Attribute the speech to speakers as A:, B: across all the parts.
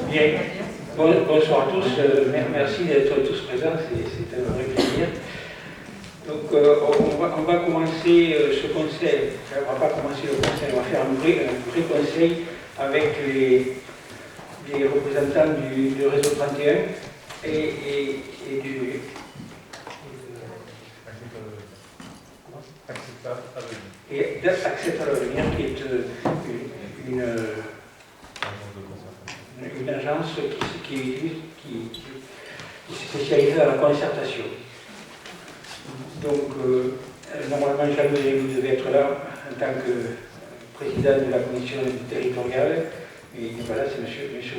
A: Bien, bonsoir à tous, merci d'être tous présents, c'est un vrai plaisir. Donc on va commencer ce conseil, on ne va pas commencer le conseil, on va faire un vrai conseil avec les représentants du réseau 31 et du... Accepte à l'avenir, qui est une agence qui se spécialise dans la concertation. Donc, normalement, Jean-Denis, vous devez être là en tant que président de la commission territoriale. Et voilà, c'est M.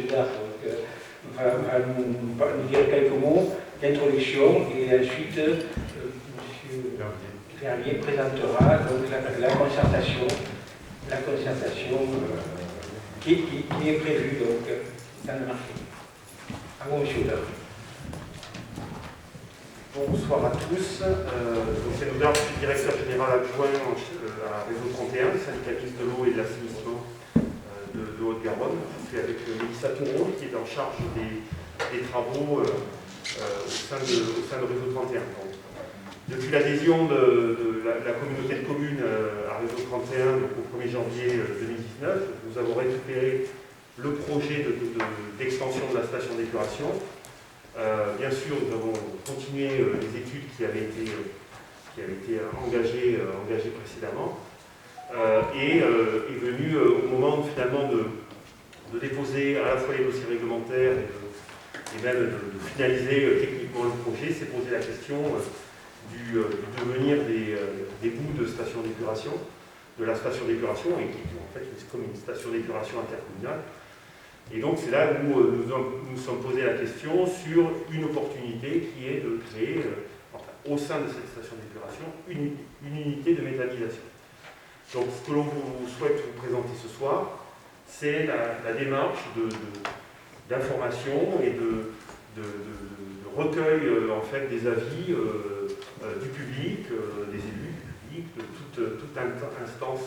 A: Oudard va nous dire quelques mots d'introduction et ensuite M. Verlier présentera donc la concertation qui est prévue donc, dans le marché. À vous, M. Oudard.
B: Bonsoir à tous. C'est Oudard, je suis directeur général adjoint à Réseau 31, le syndicaliste de l'eau et de l'assainissement de Haute-Garonne. Je suis avec Mélissa Touron, qui est en charge des travaux au sein de Réseau 31. Donc, depuis l'adhésion de la communauté de communes à Réseau 31 donc au 1er janvier 2019, nous avons récupéré le projet d'extension de la station d'épuration. Bien sûr, nous avons continué les études qui avaient été engagées précédemment et est venu au moment finalement de déposer à la fois les dossiers réglementaires et même de finaliser techniquement le projet, s'est posé la question du devenir des bouts de station d'épuration, de la station d'épuration, et qui en fait est comme une station d'épuration intercommunale. Et donc c'est là où nous sommes posé la question sur une opportunité qui est de créer, au sein de cette station d'épuration, une unité de méthanisation. Donc ce que l'on souhaite vous présenter ce soir, c'est la démarche d'information et de recueil en fait, des avis du public, des élus du public, de toute instance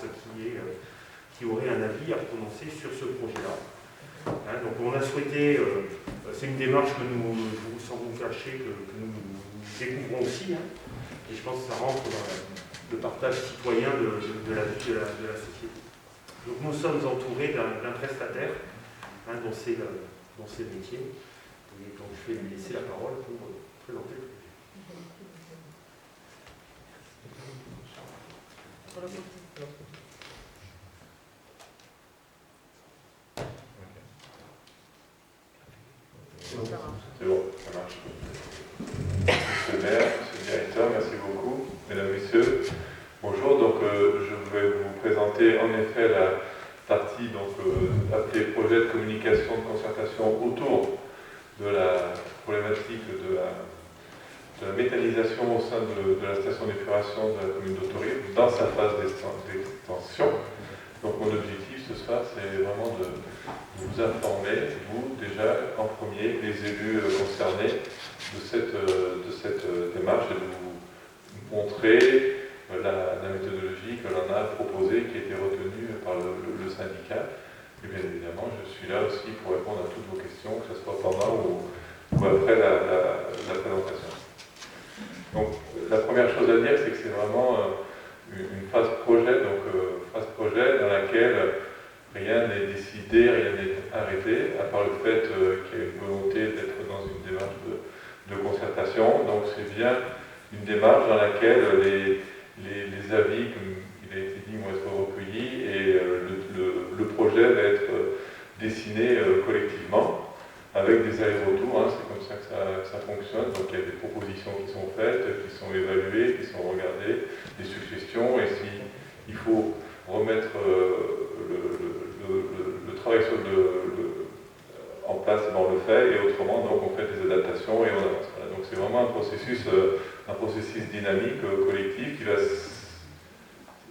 B: qui aurait un avis à prononcer sur ce projet-là. Donc on a souhaité, c'est une démarche que nous, sans vous cacher, que nous découvrons aussi, et je pense que ça rentre dans le partage citoyen de la vie de la société. Donc nous sommes entourés d'un prestataire dont c'est le métier, et donc je vais lui laisser la parole pour présenter le projet.
C: C'est bon, ça marche. Monsieur le maire, monsieur le directeur, merci beaucoup. Mesdames, messieurs, bonjour. Donc, je vais vous présenter en effet la partie appelée projet de communication de concertation autour de la problématique de la méthanisation au sein de la station d'épuration de la commune d'Autorive dans sa phase d'extension. Donc, mon objectif, ce soir, c'est vraiment de vous informer, vous déjà en premier, les élus concernés, de cette démarche et de vous montrer la méthodologie que l'on a proposée, qui a été retenue par le syndicat. Et bien évidemment, je suis là aussi pour répondre à toutes vos questions, que ce soit pendant ou après la présentation. Donc, la première chose à dire, c'est que c'est vraiment une phase projet, dans laquelle rien n'est décidé, rien n'est arrêté, à part le fait qu'il y a une volonté d'être dans une démarche de concertation. Donc, c'est bien une démarche dans laquelle les avis, comme il a été dit, vont être recueillis et le projet va être dessiné collectivement avec des allers-retours, c'est comme ça que ça fonctionne. Donc il y a des propositions qui sont faites, qui sont évaluées, qui sont regardées, des suggestions, et s'il faut remettre le travail en place, on le fait, et autrement, donc on fait des adaptations et on avance. Voilà. Donc c'est vraiment un processus dynamique, collectif, qui va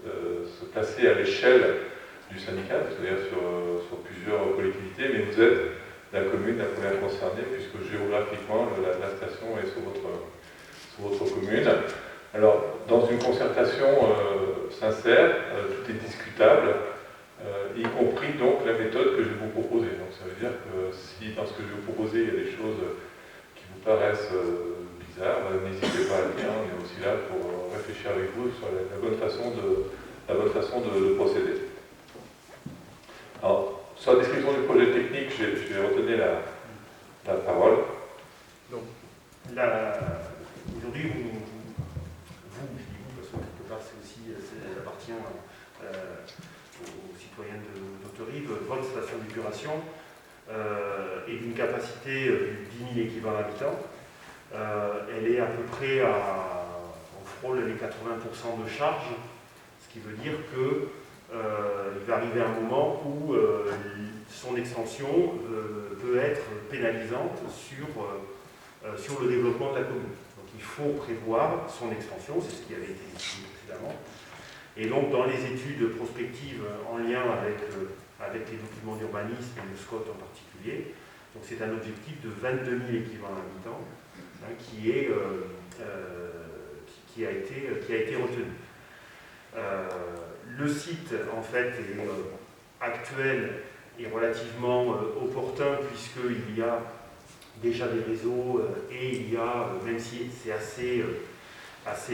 C: se placer à l'échelle du syndicat, c'est-à-dire sur plusieurs collectivités, mais vous êtes la commune la première concernée, puisque géographiquement, la station est sur votre commune. Alors, dans une concertation sincère, tout est discutable, y compris donc la méthode que je vais vous proposer. Donc ça veut dire que si dans ce que je vais vous proposer, il y a des choses qui vous paraissent bizarres, n'hésitez pas à le dire, on est aussi là pour réfléchir avec vous sur la bonne façon de procéder. Alors, sur la description du projet technique, je vais retenir la parole.
B: Donc, aujourd'hui, vous, parce que quelque part, ça appartient aux citoyens d'Autorive, votre station d'épuration est d'une capacité de 10 000 équivalents habitants. Elle est à peu près on frôle les 80% de charge, ce qui veut dire que il va arriver un moment où son extension peut être pénalisante sur le développement de la commune. Donc il faut prévoir son extension, c'est ce qui avait été décidé précédemment. Et donc dans les études prospectives en lien avec les documents d'urbanisme et le SCOT en particulier, donc c'est un objectif de 22 000 équivalents habitants qui a été retenu. Le site, en fait, actuel est relativement opportun puisqu'il y a déjà des réseaux et il y a, même si c'est assez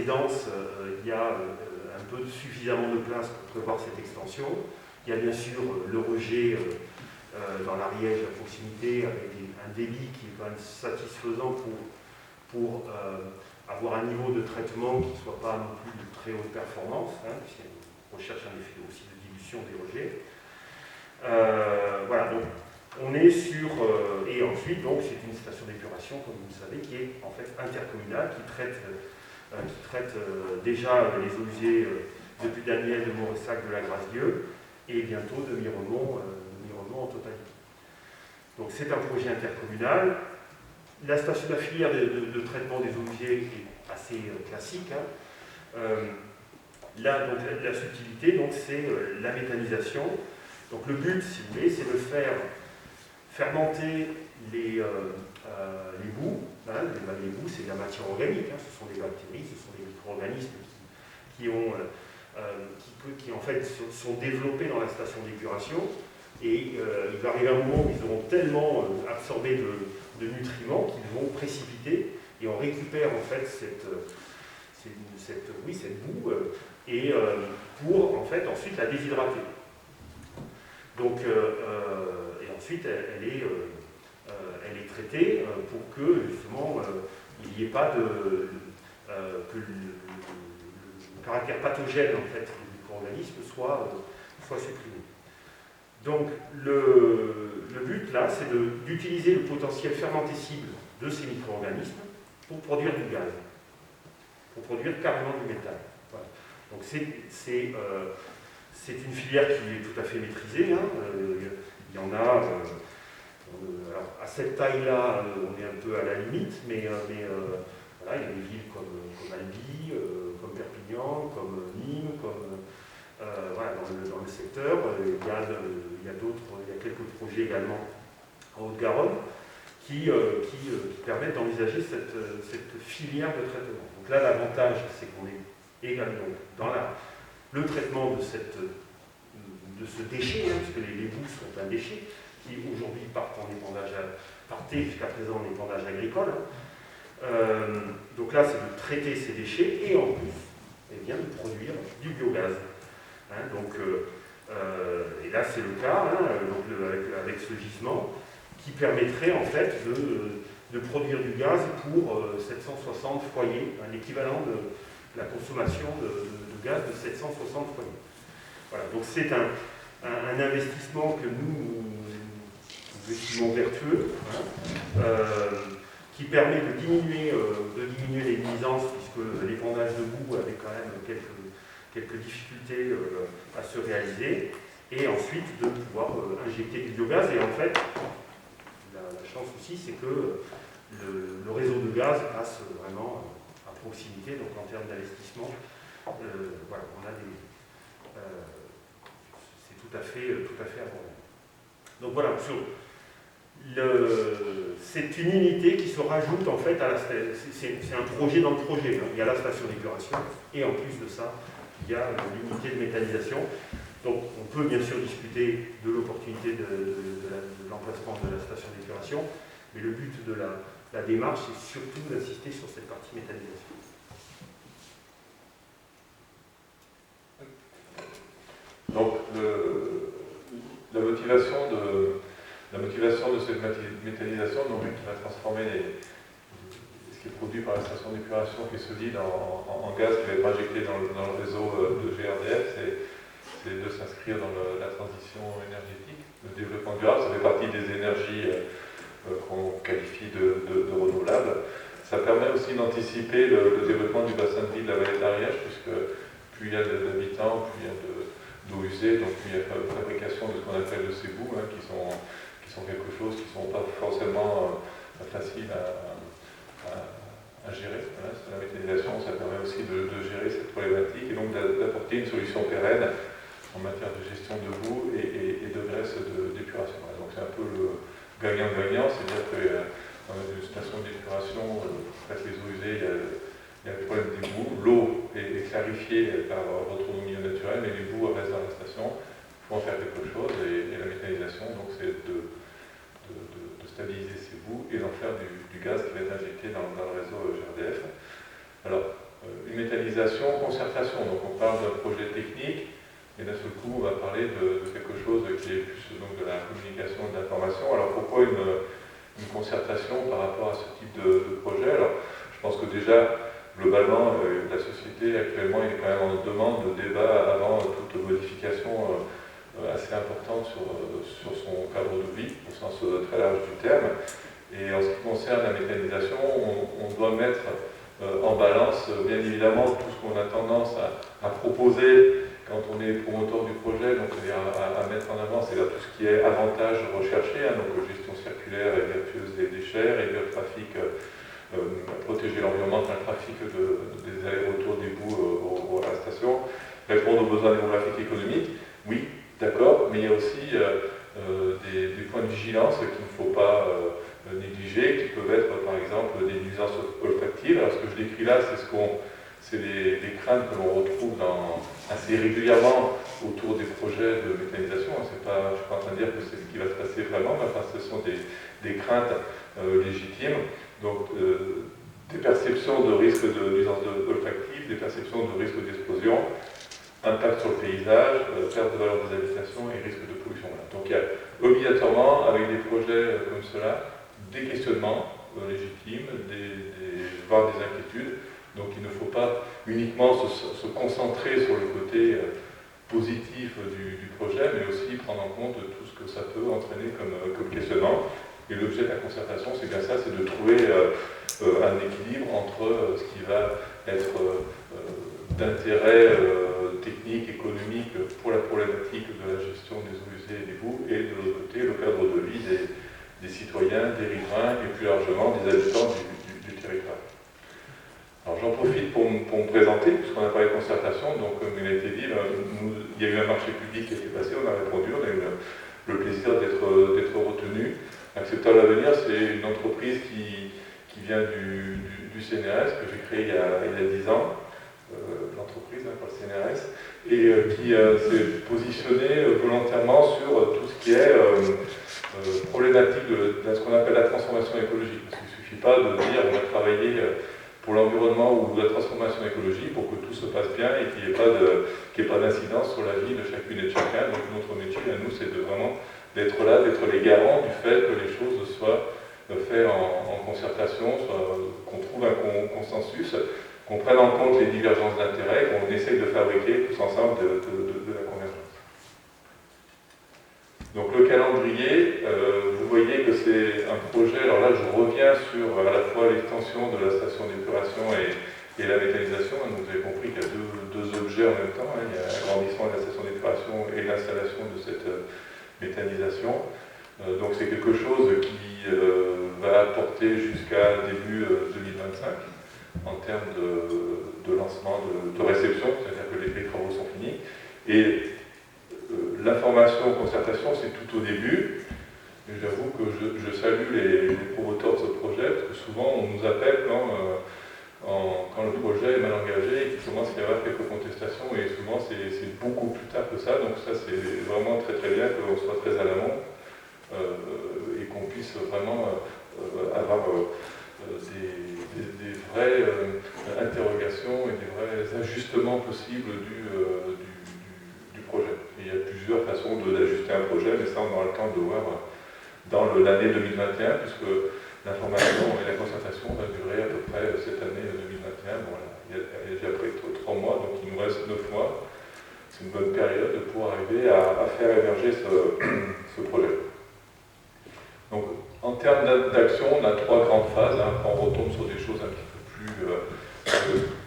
B: dense, il y a suffisamment de place pour prévoir cette extension. Il y a bien sûr le rejet dans l'Ariège à proximité avec un débit qui est quand même satisfaisant pour avoir un niveau de traitement qui ne soit pas non plus de très haute performance, puisqu'il y a une recherche en effet aussi de dilution des rejets. Voilà, donc on est sur... et ensuite, donc, c'est une station d'épuration, comme vous le savez, qui est en fait intercommunale, qui traite déjà les eaux usées depuis Daniel, de Mauressac, de la Grace-Dieu, et bientôt de Miremont en totalité. Donc c'est un projet intercommunal. La station de la filière de traitement des eaux usées est assez classique. Là, donc, la subtilité, c'est la méthanisation. Donc le but, si vous voulez, c'est de faire fermenter les boues. Les boues, c'est de la matière organique. Ce sont des bactéries, ce sont des micro-organismes qui en fait sont développés dans la station d'épuration. Et il va arriver un moment où ils auront tellement absorbé de nutriments qu'ils vont précipiter et on récupère en fait cette boue et pour en fait ensuite la déshydrater. Donc et ensuite elle est traitée pour que justement il n'y ait pas que le caractère pathogène en fait du micro-organisme soit supprimé. Donc le but là, c'est d'utiliser le potentiel fermentescible de ces micro-organismes pour produire du gaz, pour produire carrément du méthane. Voilà. Donc c'est une filière qui est tout à fait maîtrisée. Il y en a, alors à cette taille-là, on est un peu à la limite, mais voilà, il y a des villes comme Albi, comme Perpignan, comme Nîmes, comme voilà, dans le secteur. Il y a quelques projets également en Haute-Garonne qui permettent d'envisager cette filière de traitement. Donc là, l'avantage, c'est qu'on est également dans le traitement de ce déchet, hein, puisque les boues sont un déchet, qui aujourd'hui partait jusqu'à présent en épandage agricole. Donc là, c'est de traiter ces déchets et en plus, eh bien, de produire du biogaz. Hein, et là, c'est le cas, hein, avec ce gisement, qui permettrait en fait de produire du gaz pour 760 foyers, l'équivalent de la consommation de gaz de 760 foyers. Voilà, donc c'est un investissement que nous estimons vertueux, hein, qui permet de diminuer les nuisances, puisque l'épandage de boue avait quand même quelques difficultés à se réaliser, et ensuite de pouvoir injecter du biogaz. Et en fait, la chance aussi, c'est que le réseau de gaz passe vraiment à proximité, donc en termes d'investissement, voilà, c'est tout à fait abordable. Donc voilà, c'est une unité qui se rajoute en fait c'est un projet dans le projet. Hein. Il y a la station d'épuration et en plus de ça, il y a l'unité de méthanisation. Donc on peut bien sûr discuter de l'opportunité de l'emplacement de la station d'épuration, mais le but de la démarche, c'est surtout d'insister sur cette partie méthanisation.
C: Donc la motivation de cette méthanisation, donc, qui va transformer ce qui est produit par la station d'épuration qui est solide en gaz qui va être injecté dans le réseau de GRDF, c'est de s'inscrire dans la transition énergétique. Le développement durable, ça fait partie des énergies qu'on qualifie de renouvelables. Ça permet aussi d'anticiper le développement du bassin de vie de la vallée de l'Ariège, puisque plus il y a d'habitants, plus il y a d'eau usée, donc plus il y a fabrication de ce qu'on appelle le CEBU, hein, qui sont quelque chose qui ne sont pas forcément faciles à gérer. Voilà, la méthanisation, ça permet aussi de gérer cette problématique et donc d'apporter une solution pérenne en matière de gestion de boue et de graisse d'épuration. Voilà, donc c'est un peu le gagnant-gagnant, c'est-à-dire que dans une station d'épuration, avec les eaux usées, il y a le problème des boues. L'eau est clarifiée par votre milieu naturel, mais les boues restent dans la station. Il faut en faire quelque chose et la méthanisation, donc c'est de stabiliser ces boues et d'en faire du gaz qui va être injecté dans le réseau GRDF. Alors, une méthanisation, concertation, donc on parle d'un projet technique, et d'un seul coup on va parler de quelque chose qui est plus donc, de la communication et de l'information. Alors pourquoi une concertation par rapport à ce type de projet? Alors, je pense que déjà, globalement, la société actuellement est quand même en demande de débat avant toute modification assez importante sur son cadre de vie, au sens très large du terme. Et en ce qui concerne la méthanisation, on doit mettre en balance, bien évidemment, tout ce qu'on a tendance à proposer quand on est promoteur du projet, donc c'est-à-dire à mettre en avant, c'est-à-dire tout ce qui est avantage recherché, hein, donc gestion circulaire et vertueuse des déchets, réduire le trafic, protéger l'environnement dans le trafic des allers-retours des boues à la station, répondre aux besoins démographiques et économiques. Oui, d'accord, mais il y a aussi des points de vigilance qu'il ne faut pas négliger, qui peuvent être par exemple des nuisances olfactives. Alors ce que je décris là, c'est des craintes que l'on retrouve assez régulièrement autour des projets de méthanisation. Je ne suis pas en train de dire que c'est ce qui va se passer vraiment, mais enfin, ce sont des craintes légitimes. Donc des perceptions de risque de nuisance olfactive, des perceptions de risque d'explosion, impact sur le paysage, perte de valeur des habitations et risque de pollution. Voilà. Donc il y a obligatoirement, avec des projets comme cela, des questionnements légitimes, voire des inquiétudes. Donc il ne faut pas uniquement se concentrer sur le côté positif du projet, mais aussi prendre en compte tout ce que ça peut entraîner comme questionnement. Et l'objet de la concertation, c'est bien ça, c'est de trouver un équilibre entre ce qui va être d'intérêt technique, économique pour la problématique de la gestion des eaux usées et des boues, et de l'autre côté, le cadre de vie des citoyens, des riverains et plus largement des habitants du territoire. Alors Alors j'en profite pour me présenter, puisqu'on a parlé de concertation, donc comme il a été dit, il y a eu un marché public qui a été passé, on a répondu, on a eu le plaisir d'être retenu. Acceptable Avenir, c'est une entreprise qui vient du CNRS, que j'ai créé il y a 10 ans, l'entreprise, par le CNRS, et qui s'est positionnée volontairement sur tout ce qui est problématique de ce qu'on appelle la transformation écologique. Parce qu'il ne suffit pas de dire on va travailler pour l'environnement ou la transformation écologique pour que tout se passe bien et qu'il n'y ait pas d'incidence sur la vie de chacune et de chacun. Donc notre métier à nous, c'est vraiment d'être là, d'être les garants du fait que les choses soient faites en concertation, qu'on trouve un consensus, qu'on prenne en compte les divergences d'intérêts, qu'on essaye de fabriquer tous ensemble de la convergence. Donc le calendrier, vous voyez que c'est un projet, alors là je reviens sur à la fois l'extension de la station d'épuration et la méthanisation. Donc vous avez compris qu'il y a deux objets en même temps, il y a l'agrandissement de la station d'épuration et l'installation de cette méthanisation. Donc c'est quelque chose qui va apporter jusqu'à début 2025 en termes de lancement, de réception, c'est-à-dire que les travaux sont finis. Et l'information, concertation, c'est tout au début. J'avoue que je salue les promoteurs de ce projet, parce que souvent on nous appelle quand le projet est mal engagé et qu'il commence à y avoir quelques contestations, et souvent c'est beaucoup plus tard que ça. Donc ça c'est vraiment très très bien qu'on soit très à l'amont et qu'on puisse vraiment avoir des vraies interrogations et des vrais ajustements possibles du projet. Et il y a plusieurs façons d'ajuster un projet, mais ça on aura le temps de voir dans l'année 2021, puisque l'information et la concertation va durer à peu près cette année 2021. Bon, voilà, il y a déjà près de 3 mois, donc il nous reste 9 mois. C'est une bonne période pour arriver à faire émerger ce projet. Donc, en termes d'action, on a 3 grandes phases. Quand on retombe sur des choses un petit peu plus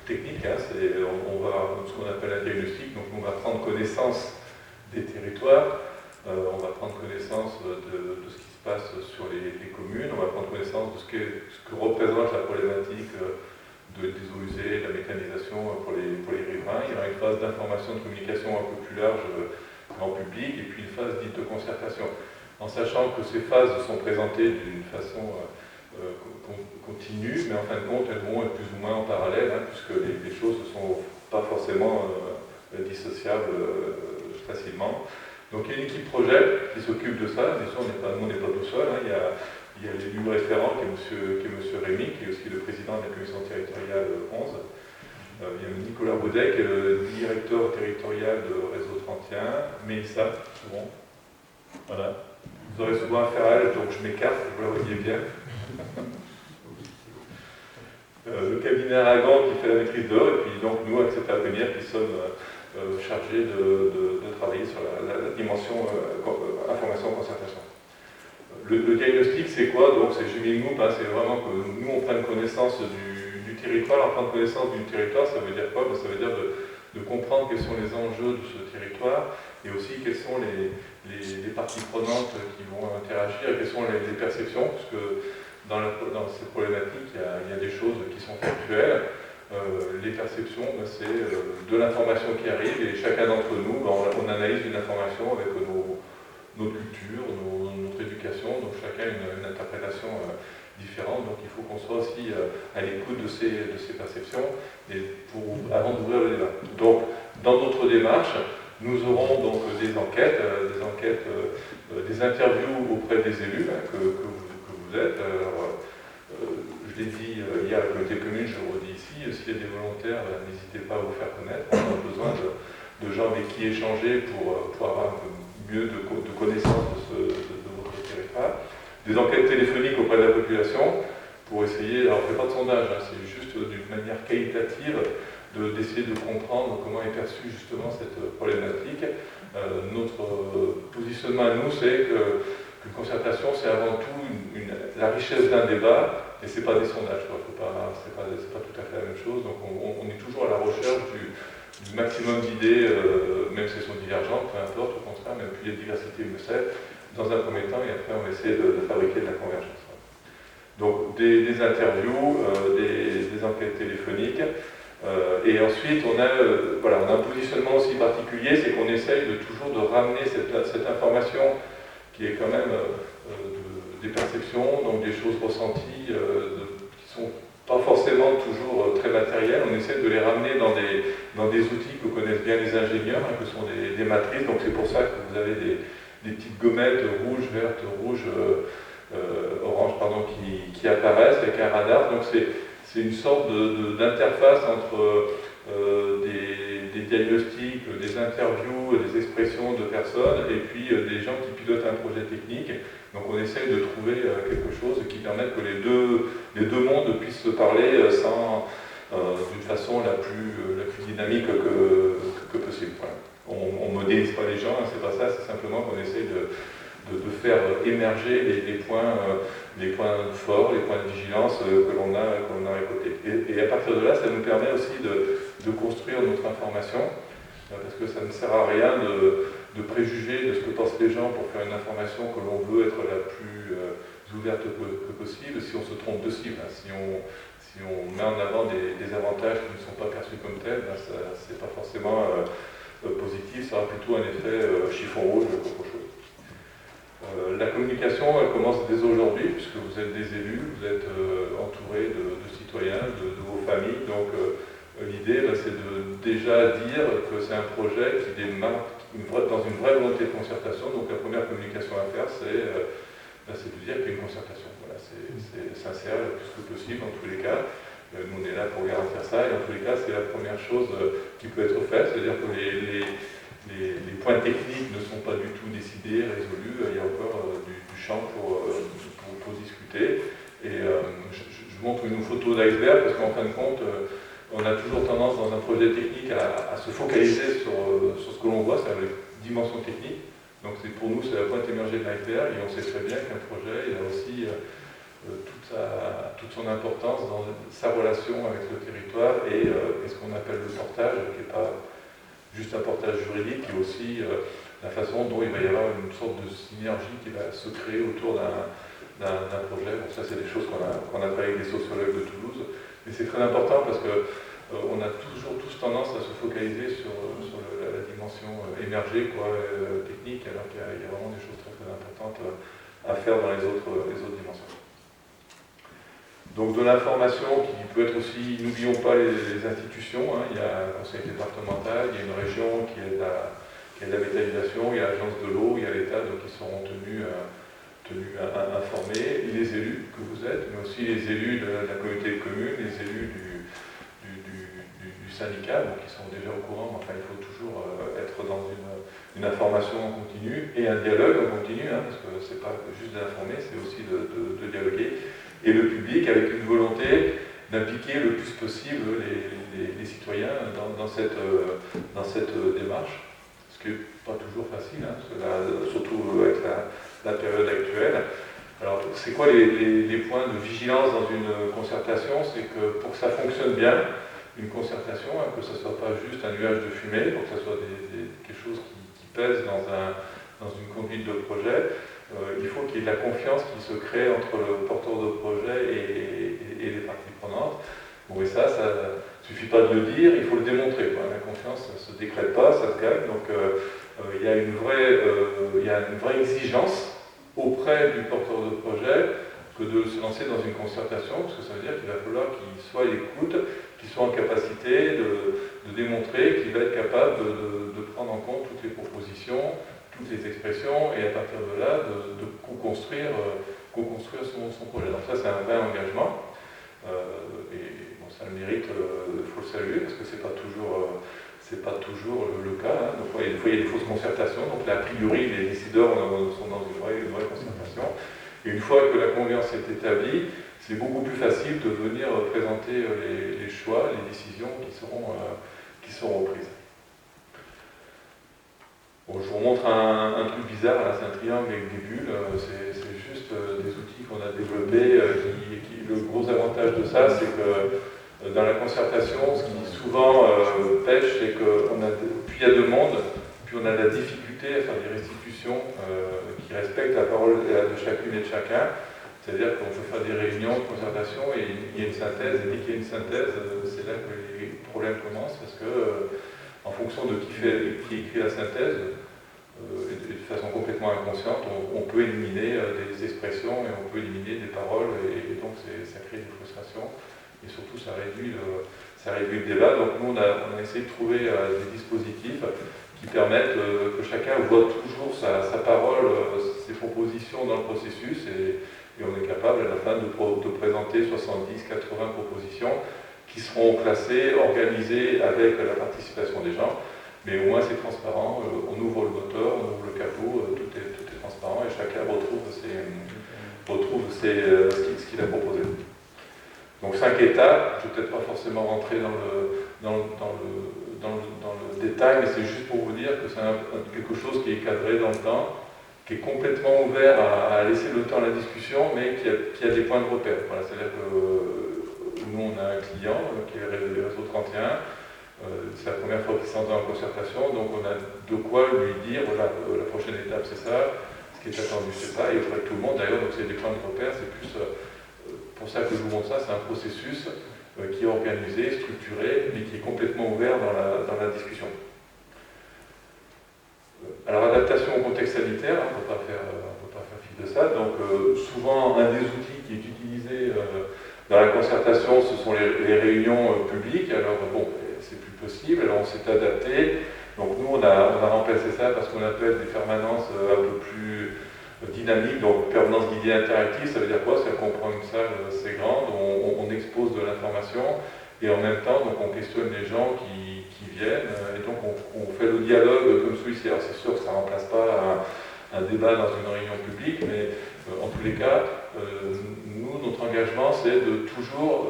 C: techniques, on va ce qu'on appelle un diagnostic. Donc, on va prendre connaissance des territoires, on va prendre connaissance de ce qui se passe sur les communes, on va prendre connaissance de ce que représente la problématique des eaux usées, de la méthanisation pour les riverains. Il y aura une phase d'information, de communication un peu plus large en public, et puis une phase dite de concertation. En sachant que ces phases sont présentées d'une façon continue, mais en fin de compte, elles vont être plus ou moins en parallèle, puisque les choses ne sont pas forcément dissociables facilement. Donc il y a une équipe projet qui s'occupe de ça. Bien sûr, on n'est pas tout seul. Il y a l'élu référent qui est monsieur Rémy, qui est aussi le président de la commission territoriale 11. Il y a Nicolas Baudet, qui est le directeur territorial de Réseau 31, Mélissa, souvent. Voilà. Vous aurez souvent affaire à elle, donc je m'écarte, vous la voyez bien. Le cabinet Aragon qui fait la maîtrise d'œuvre, et puis donc nous, Acceptable Avenir, qui sommes chargés de travailler sur la dimension information-concertation. Le diagnostic, c'est quoi? Donc c'est Julie Moup, c'est vraiment que nous, on prenne connaissance du territoire. Alors, prendre connaissance du territoire, ça veut dire quoi? Ça veut dire de comprendre quels sont les enjeux de ce territoire, et aussi quelles sont les parties prenantes qui vont interagir, quelles sont les perceptions, parce que dans ces problématiques, il y a des choses qui sont factuelles. Les perceptions, c'est de l'information qui arrive, et chacun d'entre nous, on analyse une information avec notre culture, notre éducation, donc chacun a une interprétation différente, donc il faut qu'on soit aussi à l'écoute de ces perceptions avant d'ouvrir le débat. Donc, dans notre démarche, nous aurons donc des enquêtes, des interviews auprès des élus que vous êtes. Je l'ai dit hier à la communauté commune, je le redis ici, s'il y a des volontaires, n'hésitez pas à vous faire connaître. On a besoin de gens avec qui échanger pour avoir un peu mieux de connaissance de votre territoire. Des enquêtes téléphoniques auprès de la population pour essayer, alors on ne fait pas de sondage, c'est juste d'une manière qualitative d'essayer de comprendre comment est perçue justement cette problématique. Notre positionnement à nous, c'est qu'une concertation, c'est avant tout la richesse d'un débat, et ce n'est pas des sondages, c'est pas tout à fait la même chose. Donc on est toujours à la recherche du maximum d'idées, même si elles sont divergentes, peu importe, au contraire, même plus il y a de diversité, mieux c'est, dans un premier temps, et après on va essayer de fabriquer de la convergence. Donc des interviews, des des enquêtes téléphoniques. Et ensuite, on a un positionnement aussi particulier, c'est qu'on essaye toujours de ramener cette information qui est quand même des perceptions, donc des choses ressenties qui ne sont pas forcément toujours très matérielles. On essaie de les ramener dans des outils que connaissent bien les ingénieurs, que sont des matrices. Donc c'est pour ça que vous avez des petites gommettes rouges, vertes, rouges, oranges, pardon, qui apparaissent avec un radar. Donc c'est une sorte d'interface entre des diagnostics, des interviews, des expressions de personnes, et puis des gens qui pilotent un projet technique. Donc on essaye de trouver quelque chose qui permette que les deux mondes puissent se parler d'une façon la plus dynamique que possible. Voilà. On ne modélise pas les gens, hein, c'est pas ça, c'est simplement qu'on essaye de faire émerger les points forts, les points de vigilance que l'on a récoltés. Et à partir de là, ça nous permet aussi de construire notre information, parce que ça ne sert à rien de préjuger de ce que pensent les gens pour faire une information que l'on veut être la plus ouverte que possible si on se trompe de cible. Hein. Si on met en avant des avantages qui ne sont pas perçus comme tels, ben c'est pas forcément positif, ça aura plutôt un effet chiffon rouge qu'autre chose. La communication, elle commence dès aujourd'hui, puisque vous êtes des élus, vous êtes entourés de citoyens, de vos familles. Donc l'idée, c'est de déjà dire que c'est un projet qui démarre dans une vraie volonté de concertation. Donc la première communication à faire, c'est de dire qu'il y a une concertation. Voilà, c'est sincère le plus que possible, en tous les cas. Nous, on est là pour garantir ça, et en tous les cas, c'est la première chose qui peut être faite, c'est-à-dire que les points techniques ne sont pas du tout décidés, résolus, il y a encore du champ pour discuter. Et je montre une photo d'iceberg parce qu'en fin de compte, on a toujours tendance dans un projet technique à se focaliser sur ce que l'on voit, c'est-à-dire les dimensions techniques. Donc pour nous, c'est la pointe émergée de l'iceberg, et on sait très bien qu'un projet, il a aussi toute son importance dans sa relation avec le territoire et ce qu'on appelle le portage, qui n'est pas juste un portage juridique, qui est aussi la façon dont il va y avoir une sorte de synergie qui va se créer autour d'un projet. Bon, ça, c'est des choses qu'on a fait avec des sociologues de Toulouse, mais c'est très important parce que on a toujours tous tendance à se focaliser sur la dimension émergée, technique, alors qu'il y a vraiment des choses très, très importantes à faire dans les autres dimensions. Donc de l'information qui peut être aussi, n'oublions pas les institutions, hein, il y a un conseil départemental, il y a une région qui est de la méthanisation, il y a l'agence de l'eau, il y a l'État, donc ils seront tenus à informer les élus que vous êtes, mais aussi les élus de la communauté de communes, les élus du syndicat, donc ils sont déjà au courant, mais enfin il faut toujours être dans une information en continu et un dialogue en continu, hein, parce que c'est pas juste d'informer, c'est aussi de dialoguer. Et le public avec une volonté d'impliquer le plus possible les citoyens dans cette démarche, ce qui n'est pas toujours facile, hein, parce que là, surtout avec la période actuelle. Alors, c'est quoi les points de vigilance dans une concertation? C'est que pour que ça fonctionne bien, une concertation, hein, que ce ne soit pas juste un nuage de fumée, pour que ce soit quelque chose qui pèse dans une conduite de projet, il faut qu'il y ait de la confiance qui se crée entre le porteur de projet et les parties prenantes. Bon, et ça ne suffit pas de le dire, il faut le démontrer. La confiance, ça ne se décrète pas, ça se gagne. Donc il y a une vraie exigence auprès du porteur de projet que de se lancer dans une concertation, parce que ça veut dire qu'il va falloir qu'il soit à l'écoute, qu'il soit en capacité de démontrer qu'il va être capable de prendre en compte toutes les propositions, toutes les expressions, et à partir de là, de co-construire son projet. Donc ça, c'est un vrai engagement, et bon, ça le mérite, il faut le saluer, parce que c'est pas toujours le cas. Hein. Donc, des fois, il y a des fausses concertations, donc là, a priori, les décideurs sont dans une vraie concertation, et une fois que la confiance est établie, c'est beaucoup plus facile de venir présenter les choix, les décisions qui seront prises. Bon, je vous montre un truc bizarre, là, c'est un triangle avec des bulles, c'est juste des outils qu'on a développés. Le gros avantage de ça, c'est que dans la concertation, ce qui souvent pêche, c'est que plus il y a de monde, plus on a de la difficulté à faire des restitutions qui respectent la parole de chacune et de chacun. C'est-à-dire qu'on peut faire des réunions de concertation et il y a une synthèse, et dès qu'il y a une synthèse, c'est là que les problèmes commencent, parce que en fonction de qui écrit la synthèse, et de façon complètement inconsciente, on peut éliminer des expressions et on peut éliminer des paroles, et donc ça crée des frustrations, et surtout ça réduit le débat. Donc nous on a essayé de trouver des dispositifs qui permettent que chacun voit toujours sa parole, ses propositions dans le processus, et on est capable à la fin de présenter 70-80 propositions qui seront classées, organisées avec la participation des gens, mais au moins c'est transparent, on ouvre le moteur, on ouvre le capot, tout est transparent et chacun retrouve ce qu'il a proposé. Donc 5 étapes, je ne vais peut-être pas forcément rentrer dans le détail, mais c'est juste pour vous dire que c'est quelque chose qui est cadré dans le temps, qui est complètement ouvert à laisser le temps à la discussion, mais qui a des points de repère. Voilà, c'est-à-dire que nous, on a un client qui est le réseau 31, c'est la première fois qu'il s'en va en concertation, donc on a de quoi lui dire, voilà, la prochaine étape c'est ça, ce qui est attendu c'est ça, et auprès de tout le monde d'ailleurs, donc c'est des points de repère, c'est plus pour ça que je vous montre ça, c'est un processus qui est organisé, structuré, mais qui est complètement ouvert dans la discussion. Alors, adaptation au contexte sanitaire, on ne peut pas faire fi de ça. Donc, souvent, un des outils qui est utilisé dans la concertation, ce sont les réunions publiques. Alors, bon, c'est plus possible. Alors, on s'est adapté. Donc, nous, on a remplacé ça parce qu'on appelle des permanences un peu plus dynamiques. Donc, permanence guidée interactive, ça veut dire quoi? C'est qu'on prend une salle assez grande, on expose de l'information et en même temps, donc, on questionne les gens qui viennent, et donc on fait le dialogue comme celui-ci. Alors c'est sûr que ça ne remplace pas un débat dans une réunion publique, mais en tous les cas, nous, notre engagement, c'est de toujours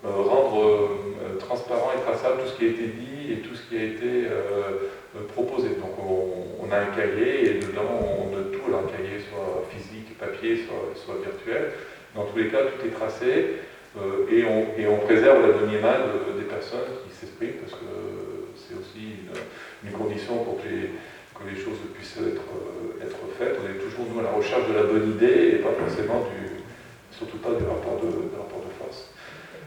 C: rendre transparent et traçable tout ce qui a été dit et tout ce qui a été proposé. Donc on a un cahier, et dedans on note tout, alors un cahier soit physique, papier, soit virtuel. Dans tous les cas, tout est tracé, et on préserve l'anonymat des personnes qui s'expriment, parce que c'est aussi une condition pour que les choses puissent être faites. On est toujours, nous, à la recherche de la bonne idée, et pas forcément surtout pas du rapport de force.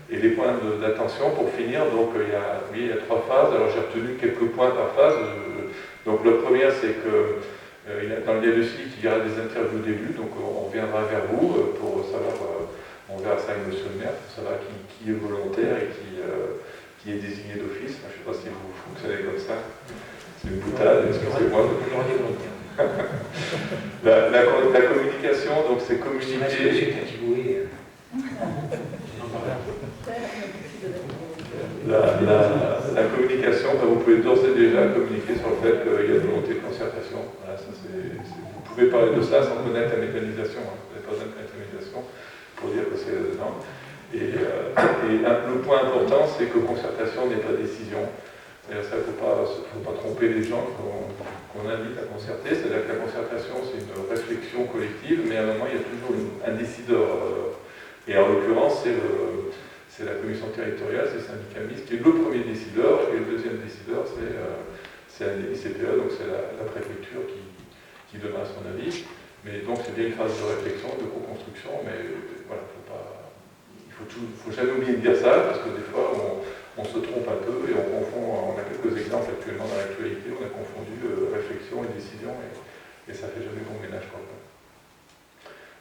C: Et les points d'attention, pour finir, donc il y a 3 phases. Alors j'ai retenu quelques points par phase. Donc le premier, c'est que dans le diagnostic, il y aura des interviews d'élus, donc on viendra vers vous pour savoir, on verra ça avec monsieur le maire, pour savoir qui est volontaire et qui est désigné d'office. Je ne sais pas si vous fonctionnez comme ça. C'est une boutade, excusez-moi. La communication, donc c'est communiquer. La communication, vous pouvez d'ores et déjà communiquer sur le fait qu'il y a une volonté de concertation. Voilà, vous pouvez parler de ça sans connaître la mécanisation. Vous n'avez pas besoin de connaître la mécanisation pour dire que c'est dedans. Et le point important, c'est que concertation n'est pas décision. C'est-à-dire ça, il ne faut pas tromper les gens qu'on invite à concerter. C'est-à-dire que la concertation, c'est une réflexion collective, mais à un moment, il y a toujours un décideur. Et en l'occurrence, c'est la commission territoriale, c'est le syndicat mixte qui est le premier décideur, et le deuxième décideur, c'est la ICPE, donc c'est la préfecture qui donnera son avis. Mais donc c'est bien une phase de réflexion, de co-construction, mais voilà, il faut jamais oublier de dire ça, parce que des fois on se trompe un peu et on confond. On a quelques exemples actuellement dans l'actualité, on a confondu réflexion et décision, et ça fait jamais bon ménage quand même.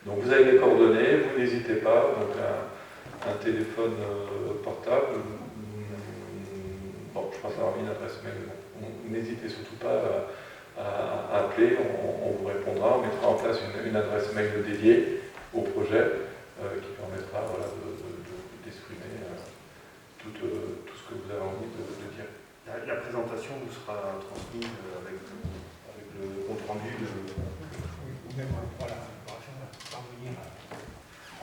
C: Donc vous avez les coordonnées, vous n'hésitez pas, donc un téléphone portable, bon je pense avoir mis une adresse mail, mais bon, n'hésitez surtout pas à appeler, on vous répondra, on mettra en place une adresse mail dédiée au projet qui permettra d'exprimer tout ce que vous avez envie de dire.
B: La présentation vous sera transmise avec le compte rendu de...
A: Voilà,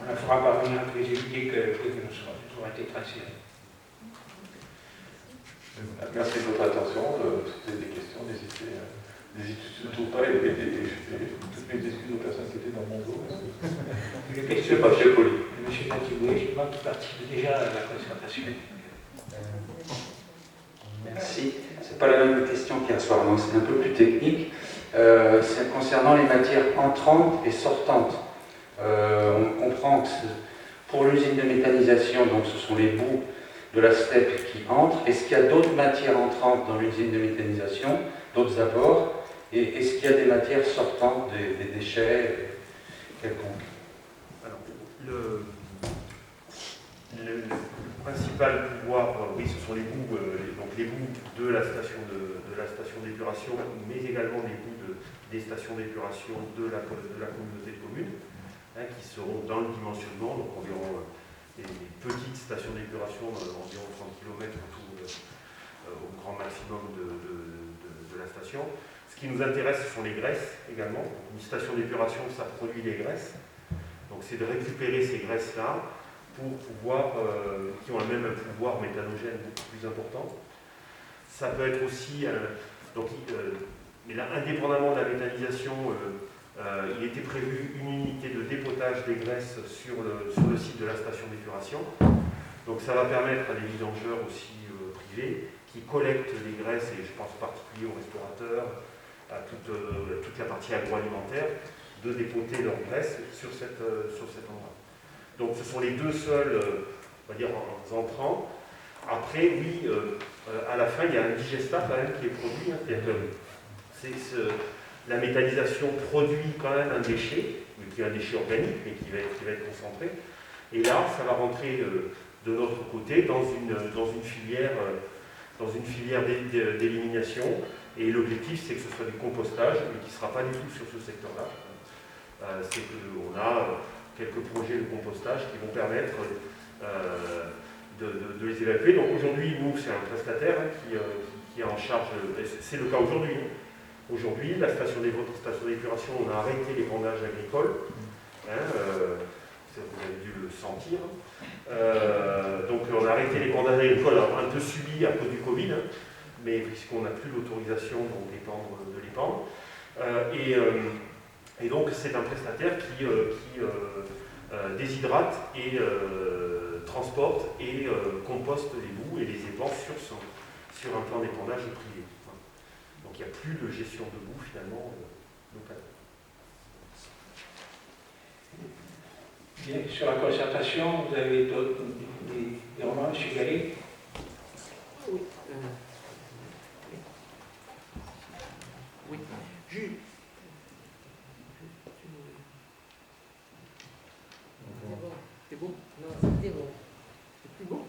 A: on la fera parvenir à tous les élus dès que nous aura été transféré.
C: Merci de votre attention. Si vous avez des questions, n'hésitez surtout pas, et toutes mes excuses aux personnes qui étaient dans mon dos.
A: Les questions,
C: pas très poli.
A: Monsieur Matiboué, je crois qu'il participe déjà à la concertation.
D: Merci. Ce n'est pas la même question qu'hier soir, donc c'est un peu plus technique. C'est concernant les matières entrantes et sortantes. On comprend que pour l'usine de méthanisation, donc ce sont les boues de la steppe qui entrent. Est-ce qu'il y a d'autres matières entrantes dans l'usine de méthanisation, d'autres apports? Et est-ce qu'il y a des matières sortant des déchets quelconques?
B: Alors, le principal pouvoir, oui, ce sont les boues, donc les boues de la station d'épuration, mais également les boues des stations d'épuration de la communauté de communes, hein, qui seront dans le dimensionnement, donc environ des petites stations d'épuration d'environ 30 km autour au grand maximum de la station. Ce qui nous intéresse, ce sont les graisses également. Donc, une station d'épuration, ça produit des graisses. Donc c'est de récupérer ces graisses-là pour pouvoir, qui ont même un pouvoir méthanogène beaucoup plus important. Ça peut être aussi, mais là, indépendamment de la méthanisation, il était prévu une unité de dépotage des graisses sur le site de la station d'épuration. Donc ça va permettre à des vidangeurs aussi privés qui collectent les graisses, et je pense en particulier aux restaurateurs, à toute la partie agroalimentaire, de dépoter leurs graisses sur cet endroit. Donc ce sont les deux seuls, on va dire, entrants. Après, oui, à la fin, il y a un digestat quand même qui est produit. Hein, la méthanisation produit quand même un déchet, mais qui est un déchet organique, mais qui va être concentré. Et là, ça va rentrer de notre côté dans une filière d'élimination. Et l'objectif, c'est que ce soit du compostage, mais qui ne sera pas du tout sur ce secteur-là. C'est qu'on a quelques projets de compostage qui vont permettre de les évacuer. Donc aujourd'hui, nous, c'est un prestataire qui est en charge, c'est le cas aujourd'hui. Aujourd'hui, la station d'épuration, on a arrêté l'épandage agricole. Vous avez dû le sentir. Donc on a arrêté l'épandage agricole, un peu subi à cause du Covid, mais puisqu'on n'a plus l'autorisation de l'épandre. Et donc c'est un prestataire qui déshydrate et transporte et composte les boues et les épand sur un plan d'épandage privé. Donc il n'y a plus de gestion de boue finalement locale.
A: Bien, sur la concertation, vous avez des remarques, M. Gallet?
E: Oui. Oui. C'est bon? Non, c'était bon. C'est plus bon?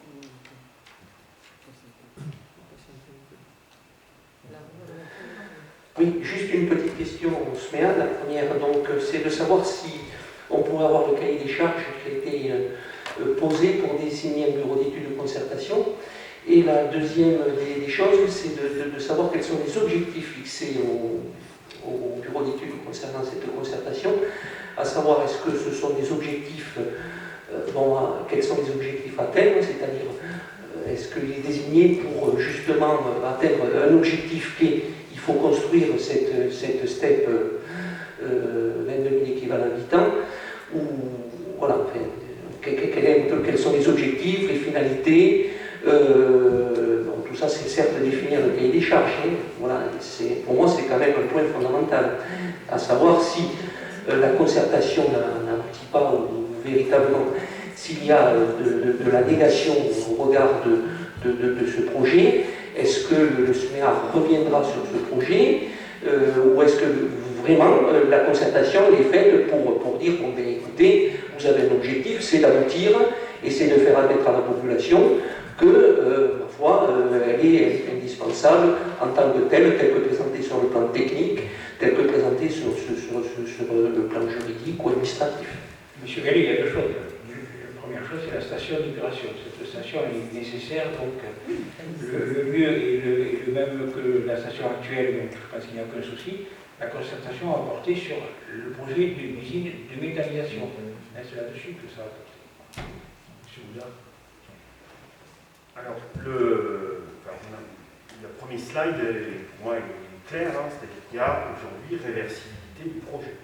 F: Oui, juste une petite question au SMEA. La première, donc, c'est de savoir si on pourrait avoir le cahier des charges qui a été posé pour désigner un bureau d'études de concertation. Et la deuxième des choses, c'est de savoir quels sont les objectifs fixés au bureau d'études concernant cette concertation, à savoir est-ce que ce sont des objectifs, quels sont les objectifs à atteindre, c'est-à-dire est-ce qu'il est désigné pour justement atteindre un objectif qui est il faut construire cette steppe 22 000 équivalents habitants, ou voilà, enfin, quels sont les objectifs, les finalités. Donc tout ça, c'est certes de définir le cahier des charges. Hein, voilà, pour moi, c'est quand même un point fondamental, à savoir si la concertation n'aboutit pas, ou véritablement, s'il y a de la négation au regard de ce projet. Est-ce que le SMEA reviendra sur ce projet ou est-ce que vraiment la concertation est faite pour dire, bon ben écoutez, vous avez un objectif, c'est d'aboutir et c'est de faire admettre à la population que, ma foi, elle est indispensable en tant que telle que présentée sur le plan technique, telle que présentée sur le plan juridique ou administratif.
A: Monsieur Gallet, il y a deux choses. La première chose, c'est la station d'épuration. Cette station est nécessaire, donc le lieu est le même que la station actuelle, donc je pense qu'il n'y a aucun souci. La concertation a porté sur le projet d'une usine de méthanisation. C'est là-dessus que ça a porté. Monsieur Boudard.
B: Alors, le premier slide, pour moi, est clair, hein, c'est-à-dire qu'il y a aujourd'hui réversibilité du projet.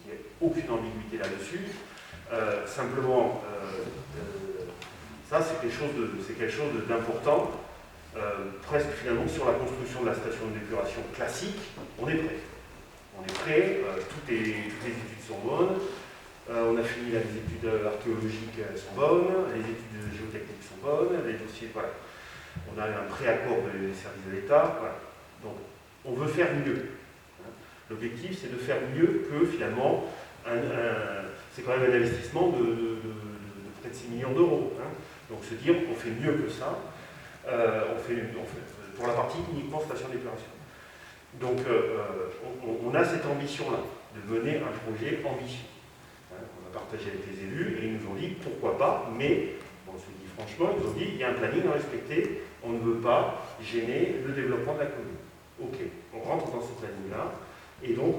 B: Il n'y a aucune ambiguïté là-dessus. Simplement, ça c'est quelque chose d'important. Presque finalement sur la construction de la station d'épuration classique, on est prêt. On est prêt, toutes les études sont bonnes. On a fini là, les études archéologiques sont bonnes, les études géotechniques sont bonnes, les dossiers, voilà. On a un préaccord des services de l'État, voilà. Donc on veut faire mieux. L'objectif c'est de faire mieux que finalement, c'est quand même un investissement de près de 6 millions d'euros. Hein. Donc se dire qu'on fait mieux que ça, on fait pour la partie uniquement station d'épuration. Donc on a cette ambition-là, de mener un projet ambitieux. On a partagé avec les élus et ils nous ont dit pourquoi pas, mais on se dit franchement, ils nous ont dit il y a un planning à respecter, on ne veut pas gêner le développement de la commune. Ok, on rentre dans ce planning-là et donc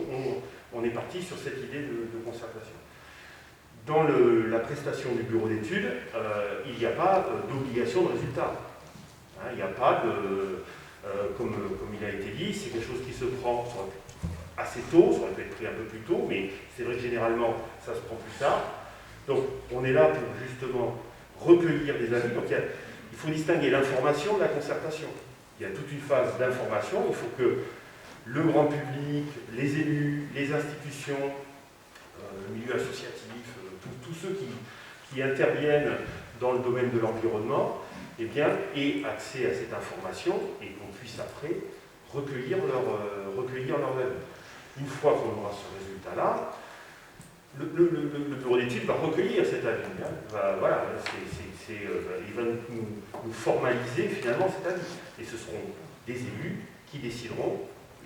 B: on est parti sur cette idée de concertation. Dans la prestation du bureau d'études, il n'y a pas d'obligation de résultat. Il n'y a pas de, comme il a été dit, c'est quelque chose qui se prend assez tôt, ça aurait pu être pris un peu plus tôt, mais c'est vrai que généralement ça se prend plus tard. Donc on est là pour justement recueillir des avis. Donc il faut distinguer l'information de la concertation. Il y a toute une phase d'information, il faut que le grand public, les élus, les institutions, le milieu associatif, tous ceux qui interviennent dans le domaine de l'environnement, eh bien, aient accès à cette information et qu'on puisse après recueillir leurs avis. Une fois qu'on aura ce résultat-là, le bureau d'études va recueillir cet avis. Hein. Voilà, il va nous formaliser finalement cet avis. Et ce seront des élus qui décideront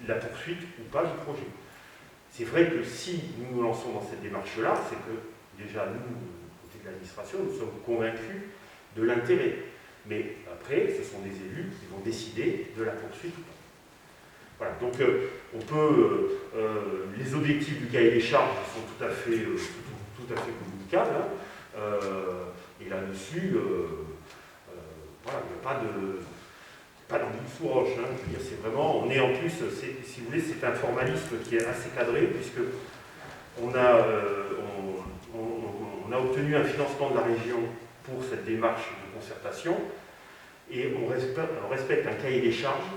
B: la poursuite ou pas du projet. C'est vrai que si nous nous lançons dans cette démarche-là, c'est que déjà nous, côté de l'administration, nous sommes convaincus de l'intérêt. Mais après, ce sont des élus qui vont décider de la poursuite. Voilà, donc on peut, les objectifs du cahier des charges sont tout à fait communicables. Hein, et là-dessus, voilà, il n'y a pas d'anguille sous roche. Hein, je veux dire, c'est vraiment, on est en plus, si vous voulez, c'est un formalisme qui est assez cadré, puisque on a obtenu un financement de la région pour cette démarche de concertation, et on respecte un cahier des charges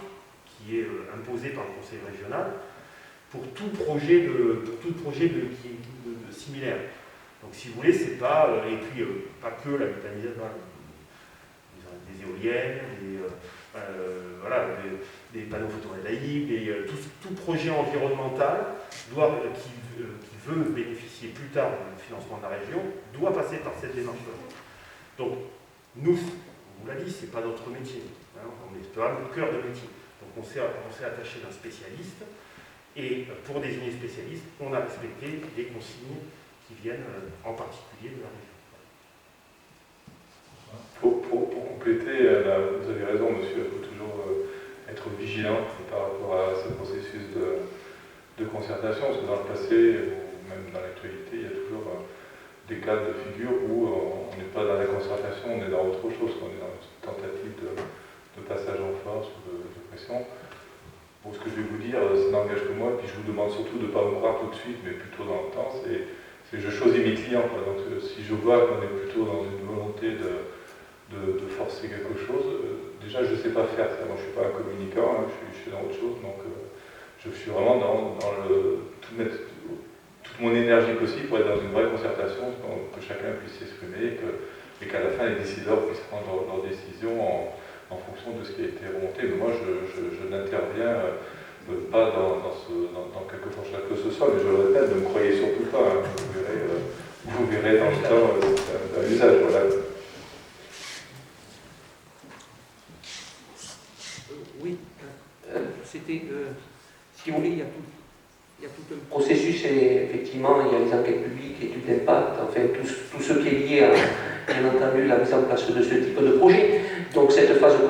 B: qui est imposé par le conseil régional pour tout projet similaire. Donc si vous voulez, c'est pas, et puis pas que la méthanisation, des éoliennes, des panneaux photovoltaïques, tout projet environnemental qui veut bénéficier plus tard du financement de la région doit passer par cette démarche-là. Donc nous, on vous l'a dit, c'est pas notre métier, hein, on n'est pas le cœur de métier. Donc on s'est attaché d'un spécialiste, et pour désigner spécialiste, on a respecté les consignes qui viennent en particulier de la région.
C: Pour compléter, vous avez raison, monsieur, il faut toujours être vigilant par rapport à ce processus de concertation, parce que dans le passé, ou même dans l'actualité, il y a toujours des cas de figure où on n'est pas dans la concertation, on est dans autre chose, on est dans une tentative de passage en force ou de pression. Bon, ce que je vais vous dire, ça n'engage que moi, puis je vous demande surtout de ne pas me croire tout de suite, mais plutôt dans le temps, c'est je choisis mes clients. Quoi. Donc si je vois qu'on est plutôt dans une volonté de forcer quelque chose, déjà je ne sais pas faire ça, moi je ne suis pas un communicant, hein, je suis dans autre chose, donc je suis vraiment dans mettre toute mon énergie possible pour être dans une vraie concertation, que chacun puisse s'exprimer, et qu'à la fin les décideurs puissent prendre leurs décisions en fonction de ce qui a été remonté. Mais moi je n'interviens pas dans quelque chose que ce soit, mais je le répète, ne me croyez surtout pas, hein, vous verrez dans le temps un usage. Voilà.
F: Oui, c'était, si vous voulez, il y a tout un processus, et effectivement, il y a les enquêtes publiques, études d'impact, enfin, tout ce qui est lié à, bien entendu, la mise en place de ce type de projet. Donc cette phase de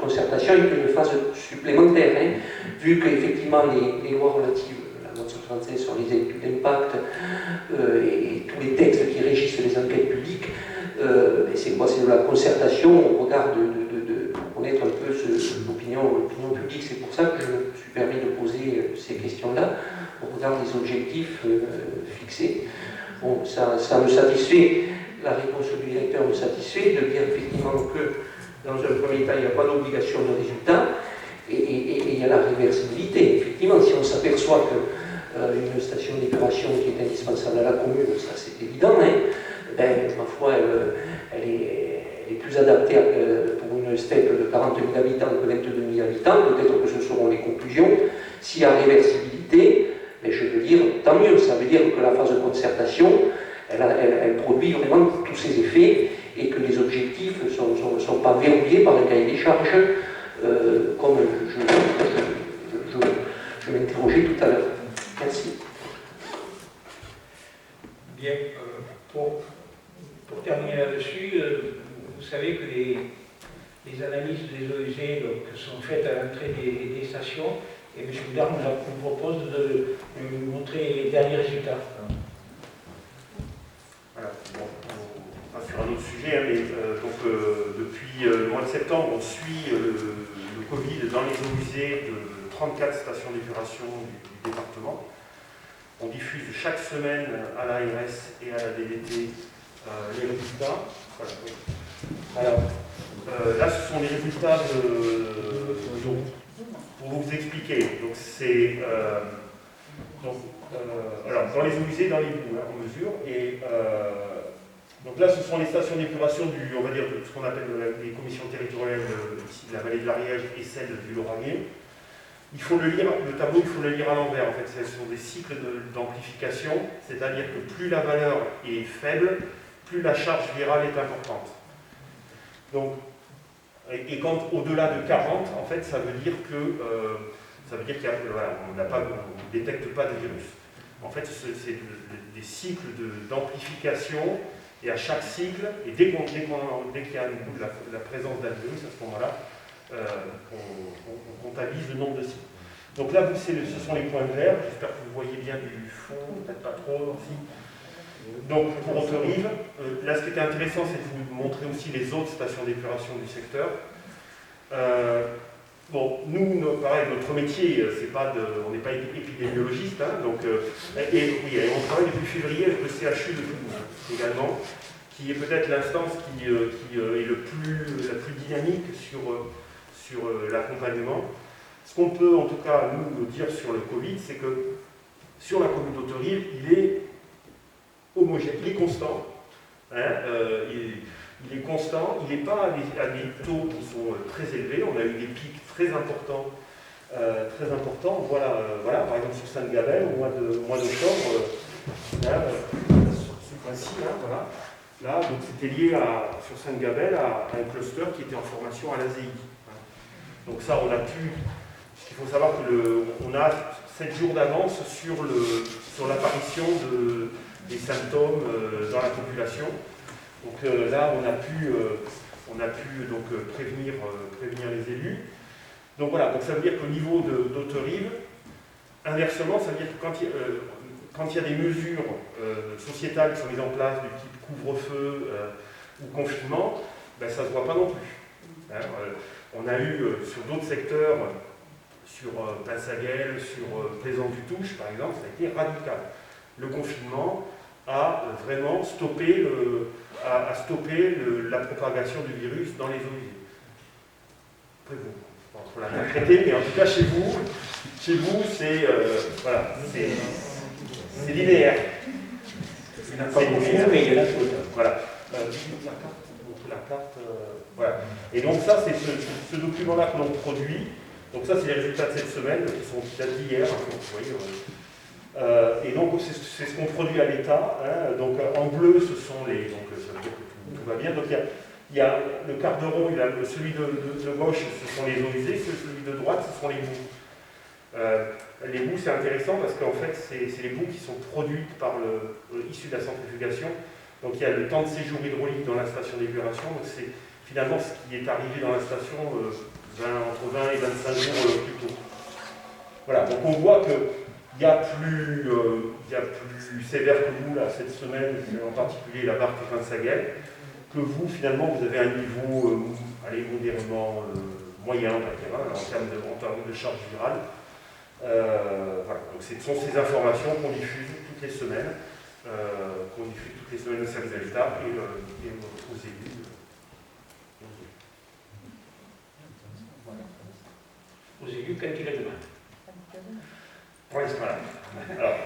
F: concertation est une phase supplémentaire, hein, vu qu'effectivement les lois relatives, la loi 135 sur les études d'impact et tous les textes qui régissent les enquêtes publiques, c'est quoi? C'est de la concertation au regard de connaître un peu l'opinion publique. C'est pour ça que je me suis permis de poser ces questions-là, au regard des objectifs fixés. Bon, ça me satisfait, la réponse du directeur me satisfait, de dire effectivement que dans un premier temps, il n'y a pas d'obligation de résultat, et il y a la réversibilité. Effectivement, si on s'aperçoit une station d'épuration qui est indispensable à la commune, ça c'est évident, hein, ben, ma foi, elle est plus adaptée pour une steppe de 40 000 habitants que 22 000 habitants, peut-être que ce seront les conclusions. S'il y a réversibilité, ben, je veux dire, tant mieux, ça veut dire que la phase de concertation, elle produit vraiment tous ses effets et que les objectifs ne sont pas verrouillés par un cahier des charges, comme je m'interrogeais tout à l'heure. Merci.
A: Bien, pour terminer là-dessus, vous savez que les analyses des OEG donc, sont faites à l'entrée des stations et M. Goudard nous propose de nous montrer les derniers résultats.
B: Voilà, bon, on va sur un autre sujet, hein, mais depuis le mois de septembre, on suit le Covid dans les eaux usées de 34 stations d'épuration du département. On diffuse chaque semaine à l'ARS et à la DDT les résultats. Voilà. Alors, là, ce sont les résultats pour vous expliquer. Donc, c'est alors, dans les eaux usées, dans les boues, hein, on mesure. Et donc là, ce sont les stations d'épuration on va dire, de ce qu'on appelle les commissions territoriales ici de la vallée de l'Ariège et celle du Lauragais. Il faut le lire, le tableau, il faut le lire à l'envers. En fait, ce sont des cycles d'amplification, c'est-à-dire que plus la valeur est faible, plus la charge virale est importante. Donc, et quand au-delà de 40, en fait, ça veut dire que voilà, on ne détecte pas de virus. En fait, c'est des cycles d'amplification, et à chaque cycle, et dès qu'il y a la présence d'un virus, à ce moment-là, on comptabilise le nombre de cycles. Donc là, ce sont les points verts. J'espère que vous voyez bien du fond, peut-être pas trop. Si. Donc pour Autorive, là, ce qui était intéressant, c'est de vous montrer aussi les autres stations d'épuration du secteur. Bon, nous, pareil, notre métier, on n'est pas épidémiologiste, hein, donc, on travaille depuis février avec le CHU de Toulouse également, qui est peut-être l'instance qui est la plus dynamique sur l'accompagnement. Ce qu'on peut en tout cas nous dire sur le Covid, c'est que sur la commune d'Autorive, il est homogène, il est constant. Hein, il est constant, il n'est pas à des taux qui sont très élevés. On a eu des pics très importants. Voilà, par exemple sur Sainte-Gabelle, au mois d'octobre, sur ce point-ci, voilà. Là, donc c'était lié sur Sainte-Gabelle à un cluster qui était en formation à l'ASEI. Donc ça, on a pu. Il faut savoir qu'on a 7 jours d'avance sur l'apparition des symptômes dans la population. Donc là, on a pu donc, prévenir les élus. Donc voilà, donc ça veut dire qu'au niveau d'Autorive, inversement, ça veut dire que quand il y a des mesures sociétales qui sont mises en place, du type couvre-feu ou confinement, ben, ça ne se voit pas non plus. Hein, on a eu sur d'autres secteurs, sur Pinsaguel, sur Plaisance-du-Touche par exemple, ça a été radical. Le confinement a vraiment stoppé la propagation du virus dans les eaux usées. Après vous, on l'a interprété, mais en tout cas chez vous c'est voilà, c'est linéaire.
A: Il n'y en a pas beaucoup, mais il y en a trop.
B: Voilà. La carte, voilà. Et donc ça, c'est ce document-là que l'on produit. Donc ça, c'est les résultats de cette semaine, qui sont datés d'hier. Vous voyez, et donc c'est ce qu'on produit à l'État. Hein. Donc en bleu, ce sont les. Donc ça veut dire que tout va bien. Donc il y a le quart de rond, celui de gauche, ce sont les eaux usées, celui de droite, ce sont les boues. Les boues, c'est intéressant parce qu'en fait, c'est les boues qui sont produites issues de la centrifugation. Donc il y a le temps de séjour hydraulique dans la station d'épuration. Donc c'est finalement ce qui est arrivé dans la station entre 20 et 25 jours plus tôt. Voilà, donc on voit qu'il y a plus sévère que nous là, cette semaine, en particulier la barque Pinsaguel, que vous finalement vous avez un niveau modérément moyen, on va dire, hein, en termes de charge virale. Voilà, donc ce sont ces informations qu'on diffuse toutes les semaines. Au service de l'État et aux élus.
A: Aux élus, quand il est demain. Pour l'instant. Alors,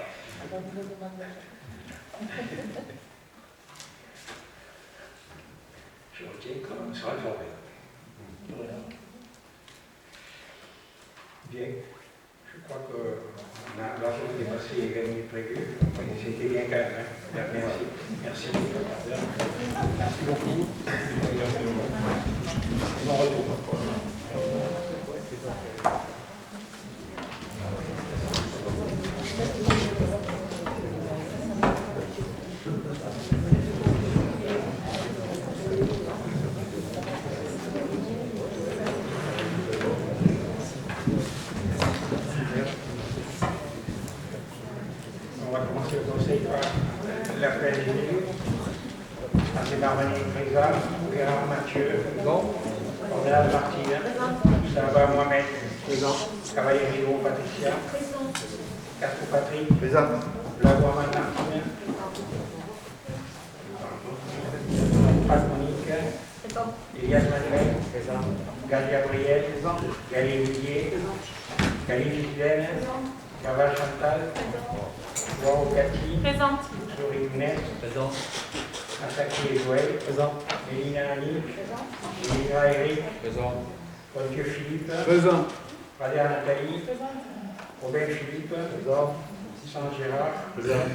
A: je retiens quand même sur la forêt. Bien. Je crois qu'on a largement dépassé les 20 minutes prévues. C'était bien quand même. Hein. Merci. Merci. Merci beaucoup. Bon retour. On va commencer le conseil par l'appel des élus. Marvani présent, Gérard Mathieu, Ornella Martine, Sava Mohamed, présent, Cavalier Rigaud, Patricia, Castro Patrick, présent, Blagois Martine, Pat Monique, Elias Manuel, présent, Gal Gabriel, Galie Villiers, Galie Gisèle, Cava Chantal, Laure Cathy, présente, Souris Younes, présent. Assaki et Joël, présent. Mélina Ali, Mélina Eric, présent. Paul-Dieu Philippe, présent. Radia Nathalie, présent. Robert Philippe, présent. Saint Gérard, présent.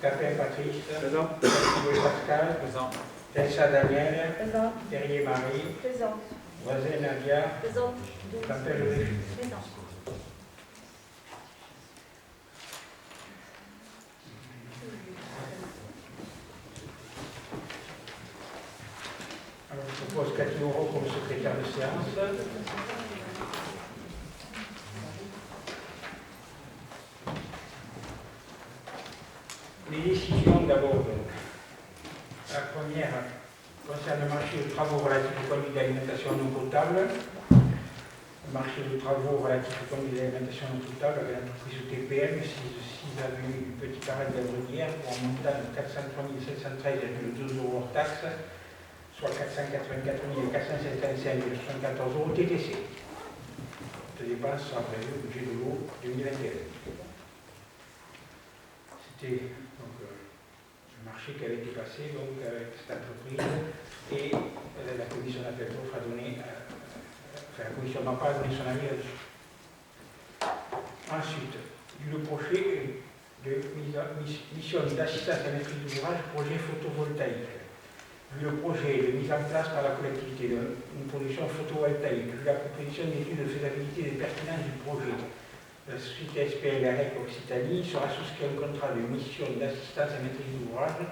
A: Capin Patrice, présent. Louis Pascal, présent. Elsa Daniel, présent. Terrier Marie, présent. Voisin Nadia, présent. Campbell Louis, présent. Alors, je propose Cathy Moreau comme secrétaire de séance. Les décisions d'abord. La première concerne le marché de travaux relatifs aux conduits d'alimentation non potable. Le marché de travaux relatifs aux conduits d'alimentation non potable avec l'entreprise TPM, 6 avenue du Petit Carré de la Brunière, pour un montant de 403 713,2 € hors taxe, soit 484 455,74 € TTC. Cette dépense sera prévue au budget de l'eau 2021. C'était donc le marché qui avait été passé donc, avec cette entreprise et la commission d'appel d'offres a donné, enfin la commission n'a pas donné son avis là-dessus. Ensuite, le projet de mission d'assistance à maîtrise d'ouvrage, projet photovoltaïque. Vu le projet de mise en place par la collectivité d'une production photovoltaïque, vu la proposition d'étude de faisabilité et de pertinence du projet, la société SPL AREC Occitanie sera souscrit un contrat de mission d'assistance à maîtrise d'ouvrage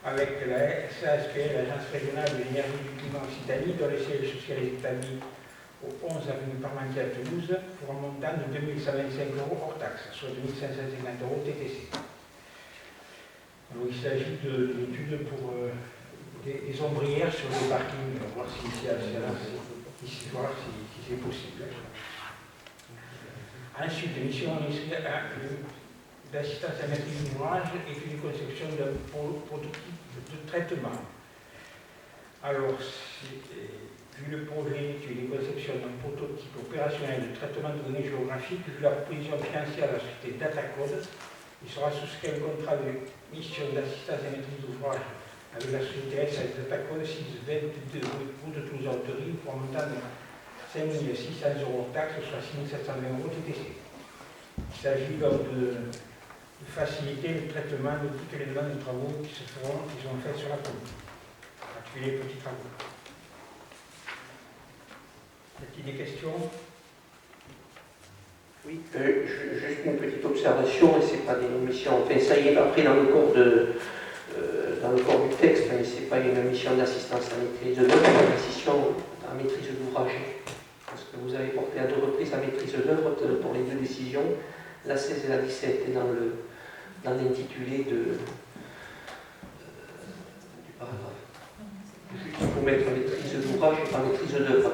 A: avec la SASPL, l'Agence régionale de l'énergie du climat Occitanie, dont le siège social est établi au 11 avenue Parmentier à Toulouse, pour un montant de 2125 € hors taxe, soit 2550 € TTC. Alors, il s'agit d'une étude pour des ombrières sur les parkings, voir si c'est possible. Ensuite, mission d'assistance à maîtrise d'ouvrage et de conception d'un prototype de traitement. Alors, vu le projet d'étude et conception d'un prototype opérationnel de traitement de données géographiques, vu la proposition financière de la société Datacode, il sera souscrit un contrat de mission d'assistance à maîtrise d'ouvrage avec la société SAS Datacode 622 route de Toulouse-Autorie pour un montant de 5 600 € hors taxe, soit 6 720 € TTC. Il s'agit donc de faciliter le traitement de toutes les demandes de travaux qui sont faites sur la commune, en particulier les petits travaux. Y a-t-il des questions?
F: Oui, juste une petite observation, et ce n'est pas des missions, enfin ça y est, après dans le corps du texte, mais ce n'est pas une mission d'assistance à maîtrise d'œuvre, c'est une mission à maîtrise d'ouvrage. Parce que vous avez porté à 2 reprises à maîtrise d'œuvre pour les 2 décisions, la 16 et la 17, et dans l'intitulé du paragraphe. Il faut mettre maîtrise d'ouvrage et pas maîtrise d'œuvre.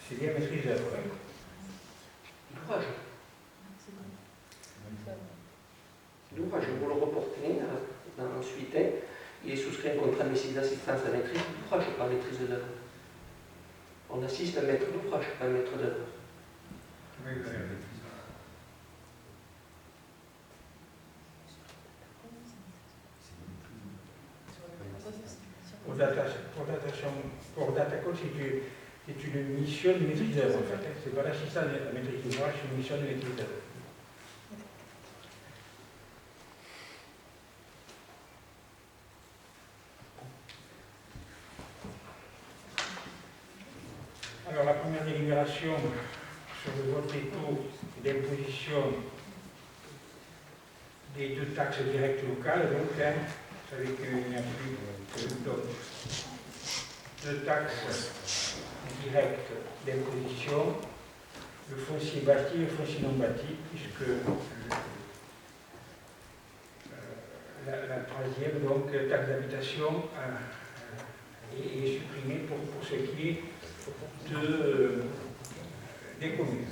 A: C'est bien maîtrise d'œuvre.
F: L'ouvrage. L'ouvrage, vous le reportez ensuite. Il est souscrit un contrat de d'assistance à maîtrise d'ouvrage, pas maîtrise d'œuvre. On assiste à un maître d'ouvrage, pas un maître d'œuvre.
A: Oui, oui. pour Datacode, c'est une mission de maîtrise d'œuvre en fait. C'est pas l'assistant de la maîtrise d'ouvrage, c'est une mission de maîtrise d'œuvre. Alors la première délibération sur le vote des taux d'imposition des deux taxes directes locales, donc, vous savez qu'il n'y a plus donc, deux taxes directes d'imposition, le foncier bâti et le foncier non bâti, puisque la troisième, donc, taxe d'habitation est supprimée pour ce qui est des communes.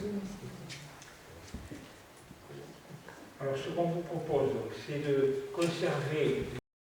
A: Alors, ce qu'on vous propose, c'est de conserver